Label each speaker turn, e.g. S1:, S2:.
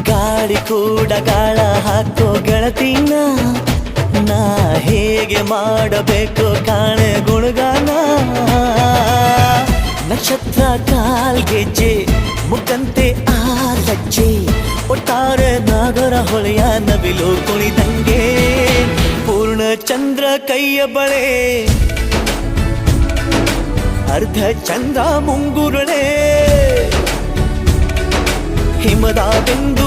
S1: ಗಾಳಿ ಕೂಡ ಗಾಳ ಹಾಕೋ ಗೆಳತಿನ ನಾ ಹೇಗೆ ಮಾಡಬೇಕು ಕಾಣೆ ಗುಣಗಾನ ನಕ್ಷತ್ರ ಕಾಲ್ಗೆಜ್ಜೆ ಮುಖಂತೆ ಆ ಲಜ್ಜೆ ಒಟ್ಟಾರೆ ನಾಗರ ಹೊಳೆಯ ನವಿಲು ಕುಣಿದಂಗೆ ಪೂರ್ಣ ಚಂದ್ರ ಕೈಯ ಬಳೆ ಅರ್ಧ ಚಂದ್ರ ಮುಂಗುರುಳೆ ಹಿಮದ ಬಿಂದು